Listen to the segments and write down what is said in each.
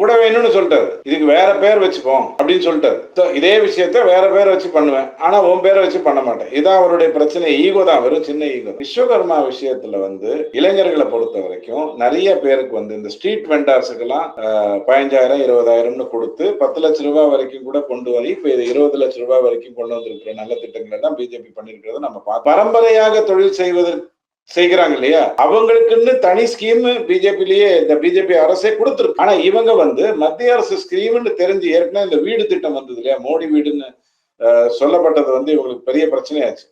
கூட வேணும்னு சொல்லிட்டாரு. இதுக்கு வேற பேர் வச்சுப்போம் அப்படின்னு சொல்லிட்டாரு. இதே விஷயத்த வேற பேர் வச்சு பண்ணுவேன். ஆனா உன் பேரை வச்சு பண்ண மாட்டேன். இதான் அவருடைய பிரச்சனை. ஈகோ தான், வெறும் சின்ன ஈகோ. விஸ்வகர்மா விஷயத்துல இளைஞர்களை பொறுத்த வரைக்கும் நிறைய பேருக்கு இந்த ஸ்ட்ரீட் வெண்டார்ஸுக்கெல்லாம் 15,000 20,000 கொடுத்து 10 லட்சம் ரூபாய் வரைக்கும் கூட கொண்டு வந்து இப்ப இது 20 லட்சம் ரூபாய் வரைக்கும் கொண்டு வந்திருக்கிற நல்ல திட்டங்களை தான் பிஜேபி பண்ணிருக்கிறத நம்ம பரம்பரையாக தொழில் செய்கிறாங்க இல்லையா, அவங்களுக்குன்னு தனி ஸ்கீம் பிஜேபிலேயே இந்த பிஜேபி அரசே கொடுத்துருக்கு. ஆனா இவங்க மத்திய அரசு ஸ்கீம்னு தெரிஞ்சு ஏற்கனவே இந்த வீடு திட்டம் வந்தது இல்லையா, மோடி வீடுன்னு சொல்லப்பட்டது இவங்களுக்கு பெரிய பிரச்சனையாச்சு.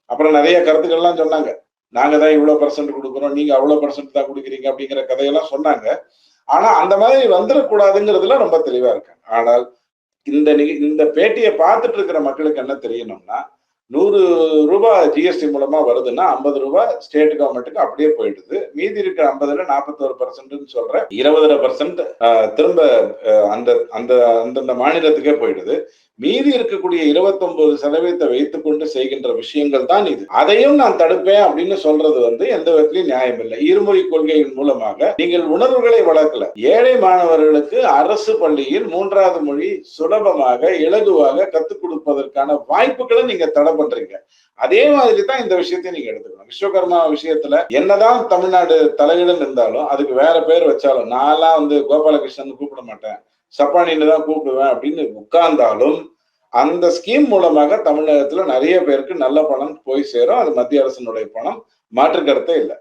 அப்புறம் நிறைய கருத்துக்கள்லாம் சொன்னாங்க. நாங்க தான் இவ்வளவு % கொடுக்குறோம், நீங்க அவ்வளவு % தான் கொடுக்குறீங்க அப்படிங்கிற கதையெல்லாம் சொன்னாங்க. ஆனா அந்த மாதிரி வந்துடக்கூடாதுங்கிறதுல ரொம்ப தெளிவா இருக்காங்க. ஆனால் இந்த பேட்டியை பார்த்துட்டு இருக்கிற மக்களுக்கு என்ன தெரியணும்னா, 100 ரூபாய் ஜிஎஸ்டி மூலமா வருதுன்னா 50 ரூபாய் ஸ்டேட் கவர்மெண்ட்டுக்கு அப்படியே போயிடுது. மீதி இருக்கிற 50ல 41% சொல்ற 20% திரும்ப அந்த அந்த அந்தந்த மாநிலத்துக்கே போயிடுது. மீதி இருக்கக்கூடிய 29% வைத்துக் கொண்டு செய்கின்ற விஷயங்கள் தான் இது. அதையும் நான் தடுப்பேன் அப்படின்னு சொல்றது எந்த விதத்திலையும் நியாயம் இல்லை. இருமொழி கொள்கையின் மூலமாக நீங்கள் உணர்வுகளை வளர்க்கல. ஏழை மாணவர்களுக்கு அரசு பள்ளியில் 3வது மொழி சுலபமாக இலகுவாக கத்துக் கொடுப்பதற்கான வாய்ப்புகளை நீங்க தடை பண்றீங்க. அதே மாதிரி தான் இந்த விஷயத்தை நீங்க எடுத்துக்கணும். விஸ்வகர்மா விஷயத்துல என்னதான் தமிழ்நாடு தலையிடம் இருந்தாலும் அதுக்கு வேற பேர் வச்சாலும், நான்லாம் கோபாலகிருஷ்ணன் கூப்பிட மாட்டேன், சப்பானின்னு தான் கூப்பிடுவேன் அப்படின்னு உட்கார்ந்தாலும் அந்த ஸ்கீம் மூலமாக தமிழகத்துல நிறைய பேருக்கு நல்ல பணம் போய் சேரும். அது மத்திய அரசினுடைய பணம், மாற்று கருத்தே இல்லை.